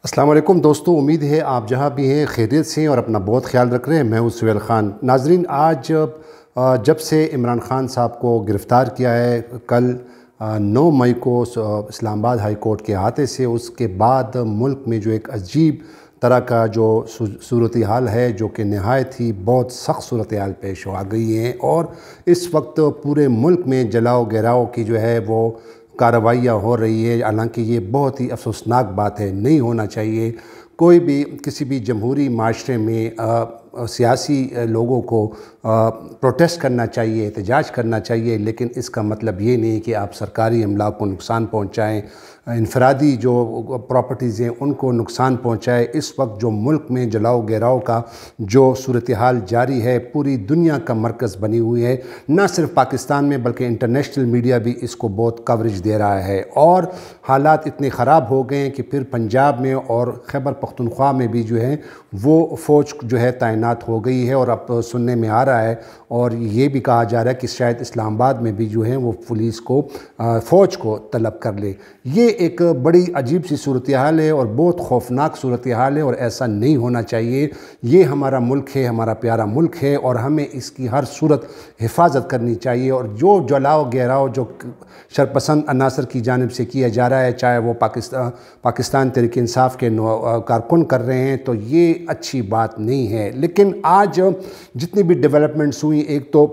السلام علیکم دوستو، امید ہے آپ جہاں بھی ہیں خیریت سے ہیں اور اپنا بہت خیال رکھ رہے ہیں۔ میں ہوں سہیل خان۔ ناظرین، آج جب سے عمران خان صاحب کو گرفتار کیا ہے، کل 9 مئی کو اسلام آباد ہائی کورٹ کے احاطے سے، اس کے بعد ملک میں جو ایک عجیب طرح کا جو صورتحال ہے، جو کہ نہایت ہی بہت سخت صورتحال پیش آ گئی ہے، اور اس وقت پورے ملک میں جلاؤ گھیراؤ کی جو ہے وہ کارروائیاں ہو رہی ہے۔ حالانکہ یہ بہت ہی افسوسناک بات ہے، نہیں ہونا چاہیے۔ کوئی بھی کسی بھی جمہوری معاشرے میں سیاسی لوگوں کو پروٹیسٹ کرنا چاہیے، احتجاج کرنا چاہیے، لیکن اس کا مطلب یہ نہیں کہ آپ سرکاری املاک کو نقصان پہنچائیں، انفرادی جو پراپرٹیز ہیں ان کو نقصان پہنچائے۔ اس وقت جو ملک میں جلاؤ گھیراؤ کا جو صورتحال جاری ہے، پوری دنیا کا مرکز بنی ہوئی ہے۔ نہ صرف پاکستان میں بلکہ انٹرنیشنل میڈیا بھی اس کو بہت کوریج دے رہا ہے، اور حالات اتنے خراب ہو گئے ہیں کہ پھر پنجاب میں اور خیبر پختونخوا میں بھی جو ہے وہ فوج جو ہے تعینات ہو گئی ہے، اور اب سننے میں آ رہا ہے اور یہ بھی کہا جا رہا ہے کہ شاید اسلام آباد میں بھی جو ہے وہ پولیس کو فوج کو طلب کر لے۔ یہ ایک بڑی عجیب سی صورتحال ہے اور بہت خوفناک صورتحال ہے، اور ایسا نہیں ہونا چاہیے۔ یہ ہمارا ملک ہے، ہمارا پیارا ملک ہے، اور ہمیں اس کی ہر صورت حفاظت کرنی چاہیے۔ اور جو جلاؤ گھیراؤ جو شرپسند عناصر کی جانب سے کیا جا رہا ہے، چاہے وہ پاکستان تحریک انصاف کے کارکن کر رہے ہیں، تو یہ اچھی بات نہیں ہے۔ لیکن آج جتنی بھی ڈیولپمنٹس ہوئی، ایک تو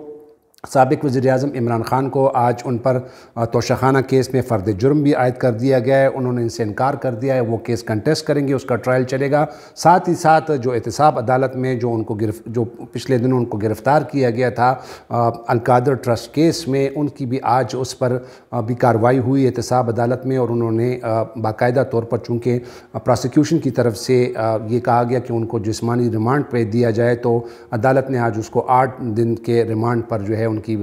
سابق وزیر اعظم عمران خان کو آج ان پر توشیخانہ کیس میں فرد جرم بھی عائد کر دیا گیا ہے۔ انہوں نے ان سے انکار کر دیا ہے، وہ کیس کنٹیسٹ کریں گے، اس کا ٹرائل چلے گا۔ ساتھ ہی ساتھ جو احتساب عدالت میں جو پچھلے دنوں ان کو گرفتار کیا گیا تھا القادر ٹرسٹ کیس میں، ان کی بھی آج اس پر بھی کارروائی ہوئی احتساب عدالت میں، اور انہوں نے باقاعدہ طور پر چونکہ پراسیکیوشن کی طرف سے یہ کہا گیا کہ ان کو جسمانی ریمانڈ پہ دیا جائے، تو عدالت نے آج اس کو 8 دن کے ریمانڈ پر جو ہے ان کی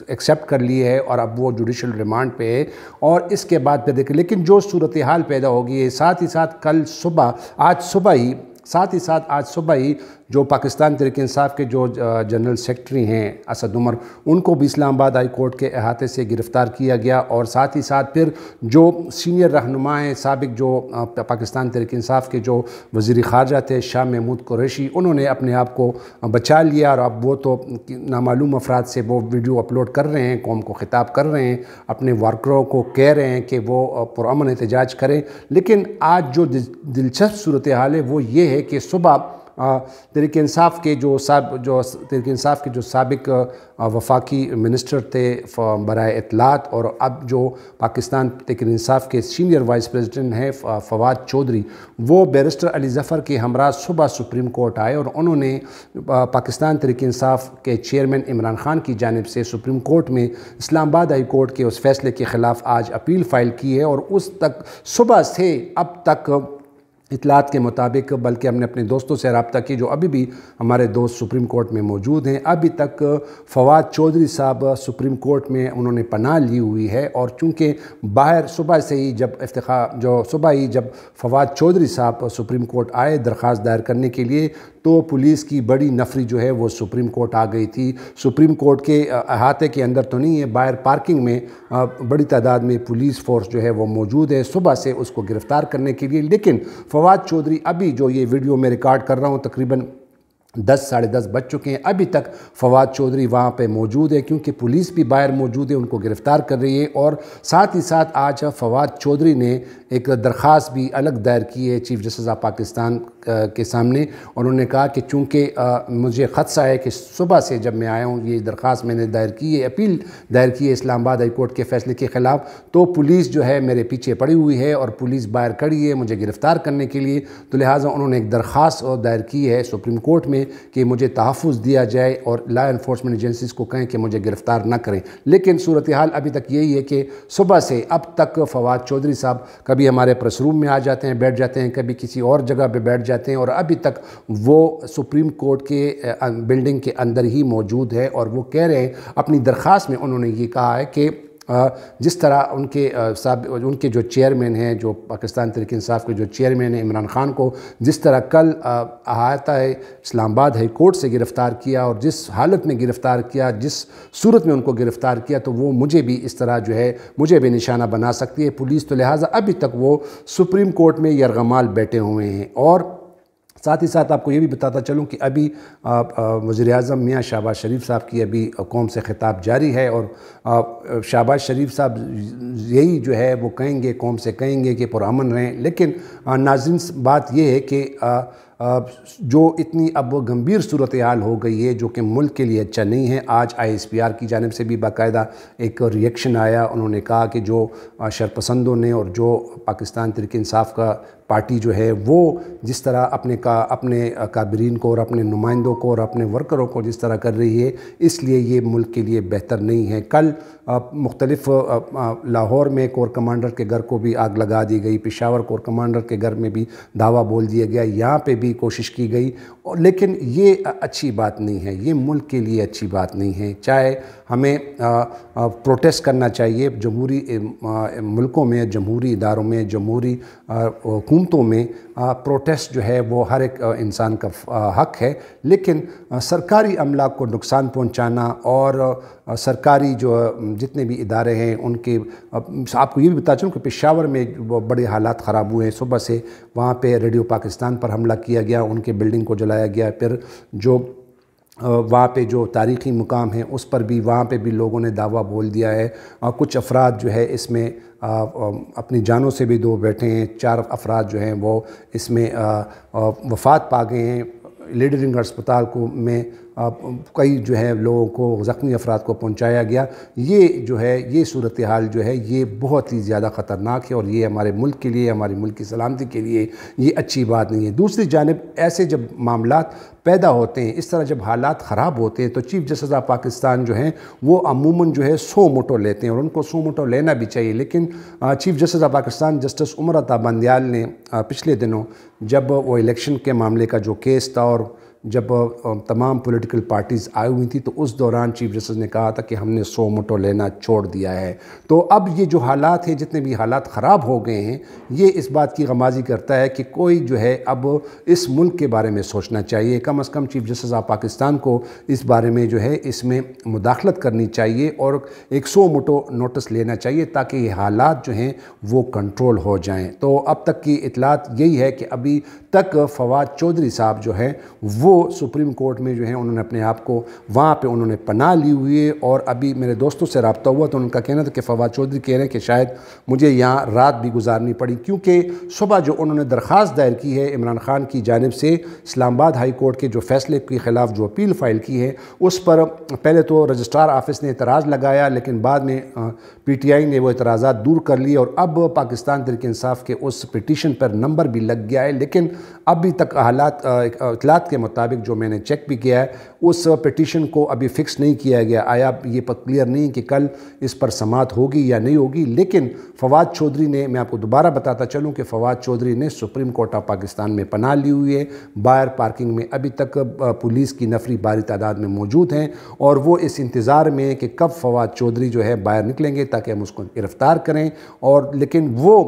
ایکسیپٹ کر لی ہے، اور اب وہ جوڈیشل ریمانڈ پہ ہے۔ اور اس کے بعد پھر دیکھیں، لیکن جو صورتحال پیدا ہوگی ہے، ساتھ ہی ساتھ آج صبح ہی جو پاکستان تحریک انصاف کے جو جنرل سیکرٹری ہیں اسد عمر، ان کو بھی اسلام آباد ہائی کورٹ کے احاطے سے گرفتار کیا گیا، اور ساتھ ہی ساتھ پھر جو سینئر رہنما ہیں سابق جو پاکستان تحریک انصاف کے جو وزیر خارجہ تھے شاہ محمود قریشی، انہوں نے اپنے آپ کو بچا لیا، اور اب وہ تو نامعلوم افراد سے وہ ویڈیو اپلوڈ کر رہے ہیں، قوم کو خطاب کر رہے ہیں، اپنے ورکروں کو کہہ رہے ہیں کہ وہ پرامن احتجاج کریں۔ لیکن آج جو دلچسپ صورتحال ہے وہ یہ ہے کہ صبح تحریک انصاف کے جو سابق وفاقی منسٹر تھے برائے اطلاعات، اور اب جو پاکستان تحریک انصاف کے سینئر وائس پریزیڈنٹ ہیں فواد چودھری، وہ بیرسٹر علی ظفر کے ہمراہ صبح سپریم کورٹ آئے، اور انہوں نے پاکستان تحریک انصاف کے چیئرمین عمران خان کی جانب سے سپریم کورٹ میں اسلام آباد ہائی کورٹ کے اس فیصلے کے خلاف آج اپیل فائل کی ہے۔ اور اس تک صبح سے اب تک اطلاعات کے مطابق، بلکہ ہم نے اپنے دوستوں سے رابطہ کی جو ابھی بھی ہمارے دوست سپریم کورٹ میں موجود ہیں، ابھی تک فواد چودھری صاحب سپریم کورٹ میں انہوں نے پناہ لی ہوئی ہے، اور چونکہ باہر صبح ہی جب فواد چودھری صاحب سپریم کورٹ آئے درخواست دائر کرنے کے لیے، تو پولیس کی بڑی نفری جو ہے وہ سپریم کورٹ آ گئی تھی۔ سپریم کورٹ کے احاطے کے اندر تو نہیں ہے، باہر پارکنگ میں بڑی تعداد میں پولیس فورس جو ہے وہ موجود ہے صبح سے اس کو گرفتار کرنے کے لیے۔ لیکن فواد چودھری، ابھی جو یہ ویڈیو میں ریکارڈ کر رہا ہوں، تقریباً 10 ساڑھے 10 بج چکے ہیں، ابھی تک فواد چودھری وہاں پہ موجود ہے، کیونکہ پولیس بھی باہر موجود ہے، ان کو گرفتار کر رہی ہے۔ اور ساتھ ہی ساتھ آج فواد چودھری نے ایک درخواست بھی الگ دائر کی ہے چیف جسٹس آف پاکستان کے سامنے، اور انہوں نے کہا کہ چونکہ مجھے خدشہ ہے کہ صبح سے جب میں آیا ہوں، یہ درخواست میں نے دائر کی ہے، اپیل دائر کی ہے اسلام آباد ہائی کورٹ کے فیصلے کے خلاف، تو پولیس جو ہے میرے پیچھے پڑی ہوئی ہے، اور پولیس باہر کھڑی ہے مجھے گرفتار کرنے کے لیے، تو لہٰذا انہوں نے ایک درخواست دائر کی ہے سپریم کورٹ میں کہ مجھے تحفظ دیا جائے، اور لا انفورسمنٹ ایجنسیز کو کہیں کہ مجھے گرفتار نہ کریں۔ لیکن صورتحال ابھی تک یہی ہے کہ صبح سے اب تک فواد چودھری صاحب کبھی ہمارے پریس روم میں آ جاتے ہیں، بیٹھ جاتے ہیں، کبھی کسی اور جگہ پہ بیٹھ جاتے ہیں، اور ابھی تک وہ سپریم کورٹ کے بلڈنگ کے اندر ہی موجود ہے، اور وہ کہہ رہے ہیں اپنی درخواست میں، انہوں نے یہ کہا ہے کہ جس طرح ان کے جو چیئرمین ہیں، جو پاکستان تحریک انصاف کے جو چیئرمین ہیں عمران خان کو جس طرح کل احاطہ اسلام آباد ہائی کورٹ سے گرفتار کیا اور جس حالت میں گرفتار کیا، جس صورت میں ان کو گرفتار کیا، تو وہ مجھے بھی اس طرح جو ہے مجھے بھی نشانہ بنا سکتی ہے پولیس، تو لہٰذا ابھی تک وہ سپریم کورٹ میں یرغمال بیٹھے ہوئے ہیں۔ اور ساتھ ہی ساتھ آپ کو یہ بھی بتاتا چلوں کہ ابھی وزیر اعظم میاں شہباز شریف صاحب کی ابھی قوم سے خطاب جاری ہے، اور شہباز شریف صاحب یہی جو ہے وہ کہیں گے، قوم سے کہیں گے کہ پرامن رہیں، لیکن ناظرین بات یہ ہے کہ جو اتنی اب گمبھیر صورتحال ہو گئی ہے جو کہ ملک کے لیے اچھا نہیں ہے۔ آج ISPR کی جانب سے بھی باقاعدہ ایک ریئیکشن آیا، انہوں نے کہا کہ جو شرپسندوں نے اور جو پاکستان تحریک انصاف کا پارٹی جو ہے وہ جس طرح اپنے کابرین کو اور اپنے نمائندوں کو اور اپنے ورکروں کو جس طرح کر رہی ہے، اس لیے یہ ملک کے لیے بہتر نہیں ہے۔ کل مختلف لاہور میں کور کمانڈر کے گھر کو بھی آگ لگا دی گئی، پشاور کور کمانڈر کے گھر میں بھی دھاوا بول دیا گیا، یہاں پہ بھی کوشش کی گئی، لیکن یہ اچھی بات نہیں ہے، یہ ملک کے لیے اچھی بات نہیں ہے۔ چاہے ہمیں پروٹیسٹ کرنا چاہیے جمہوری ملکوں میں، جمہوری اداروں میں، جمہوری حکومتوں میں پروٹیسٹ جو ہے وہ ہر ایک انسان کا حق ہے، لیکن سرکاری عملہ کو نقصان پہنچانا اور سرکاری جو جتنے بھی ادارے ہیں ان کے، آپ کو یہ بھی بتا چاہوں کہ پشاور میں بڑے حالات خراب ہوئے ہیں، صبح سے وہاں پہ ریڈیو پاکستان پر حملہ کیا گیا، ان کے بلڈنگ کو جلایا گیا، پھر جو وہاں پہ جو تاریخی مقام ہیں اس پر بھی وہاں پہ بھی لوگوں نے دعویٰ بول دیا ہے، کچھ افراد جو ہے اس میں اپنی جانوں سے بھی دو بیٹھے ہیں، 4 افراد جو ہیں وہ اس میں وفات پا گئے ہیں۔ لیڈرنگ اسپتال میں کئی جو ہے لوگوں کو، زخمی افراد کو پہنچایا گیا۔ یہ جو ہے یہ صورتحال جو ہے یہ بہت ہی زیادہ خطرناک ہے، اور یہ ہمارے ملک کے لیے، ہماری ملک کی سلامتی کے لیے یہ اچھی بات نہیں ہے۔ دوسری جانب ایسے جب معاملات پیدا ہوتے ہیں، اس طرح جب حالات خراب ہوتے ہیں، تو چیف جسٹس آف پاکستان جو ہیں وہ عموماً جو ہے سو موٹو لیتے ہیں، اور ان کو سو موٹو لینا بھی چاہیے، لیکن chief justice of Pakistan justice Umar Ata Bandial نے پچھلے دنوں جب وہ الیکشن کے معاملے کا جو کیس تھا اور جب تمام پولیٹیکل پارٹیز آئی ہوئی تھی، تو اس دوران چیف جسٹس نے کہا تھا کہ ہم نے سو موٹو لینا چھوڑ دیا ہے۔ تو اب یہ جو حالات ہیں، جتنے بھی حالات خراب ہو گئے ہیں، یہ اس بات کی غمازی کرتا ہے کہ کوئی جو ہے اب اس ملک کے بارے میں سوچنا چاہیے، کم از کم چیف جسٹس آف پاکستان کو اس بارے میں جو ہے اس میں مداخلت کرنی چاہیے اور ایک سو موٹو نوٹس لینا چاہیے تاکہ یہ حالات جو ہیں وہ کنٹرول ہو جائیں۔ تو اب تک کی اطلاعات یہی ہے کہ ابھی تک فواد چودھری صاحب جو ہیں وہ سپریم کورٹ میں جو ہیں انہوں نے اپنے آپ کو وہاں پہ انہوں نے پناہ لی ہوئی ہے، اور ابھی میرے دوستوں سے رابطہ ہوا تو ان کا کہنا تھا کہ فواد چودھری کہہ رہے ہیں کہ شاید مجھے یہاں رات بھی گزارنی پڑی، کیونکہ صبح جو انہوں نے درخواست دائر کی ہے عمران خان کی جانب سے اسلام آباد ہائی کورٹ کے جو فیصلے کے خلاف جو اپیل فائل کی ہے، اس پر پہلے تو رجسٹرار آفس نے اعتراض لگایا، لیکن بعد میں PTI نے وہ اعتراضات دور کر لی، اور اب پاکستان تحریک انصاف کے اس پٹیشن پر نمبر بھی لگ گیا ہے، لیکن ابھی تک اطلاعات کے مطابق جو میں نے چیک بھی کیا ہے، اس پٹیشن کو ابھی فکس نہیں کیا گیا، آیا یہ کلیئر نہیں کہ کل اس پر سماعت ہوگی یا نہیں ہوگی۔ لیکن فواد چودھری نے، میں آپ کو دوبارہ بتاتا چلوں کہ فواد چودھری نے سپریم کورٹ آف پاکستان میں پناہ لی ہوئی ہے، باہر پارکنگ میں ابھی تک پولیس کی نفری بھاری تعداد میں موجود ہیں، اور وہ اس انتظار میں ہیں کہ کب فواد چودھری جو ہے باہر نکلیں گے تاکہ ہم اس کو گرفتار کریں، اور لیکن وہ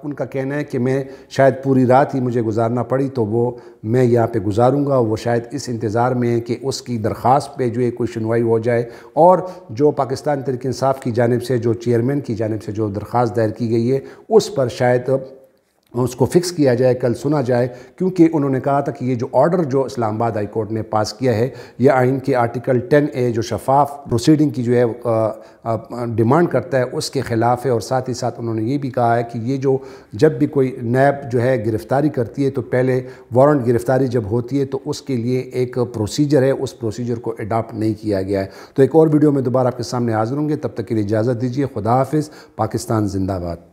ان کا کہنا ہے کہ میں شاید پوری رات ہی مجھے گزارنا پڑی تو وہ میں یہاں پہ گزاروں گا، وہ شاید اس انتظار میں ہے کہ اس کی درخواست پہ جو ہے کوئی سنوائی ہو جائے، اور جو پاکستان تحریک انصاف کی جانب سے، جو چیئرمین کی جانب سے جو درخواست دائر کی گئی ہے، اس پر شاید اس کو فکس کیا جائے، کل سنا جائے، کیونکہ انہوں نے کہا تھا کہ یہ جو آرڈر جو اسلام آباد ہائی کورٹ نے پاس کیا ہے، یہ آئین کے آرٹیکل 10A جو شفاف پروسیڈنگ کی جو ہے ڈیمانڈ کرتا ہے، اس کے خلاف ہے، اور ساتھ ہی ساتھ انہوں نے یہ بھی کہا ہے کہ یہ جو جب بھی کوئی نیب جو ہے گرفتاری کرتی ہے تو پہلے وارنٹ گرفتاری جب ہوتی ہے تو اس کے لیے ایک پروسیجر ہے، اس پروسیجر کو اڈاپٹ نہیں کیا گیا ہے۔ تو ایک اور ویڈیو میں دوبارہ آپ کے سامنے حاضر ہوں گے، تب تک کے لیے اجازت دیجیے، خدا حافظ، پاکستان زندہ باد۔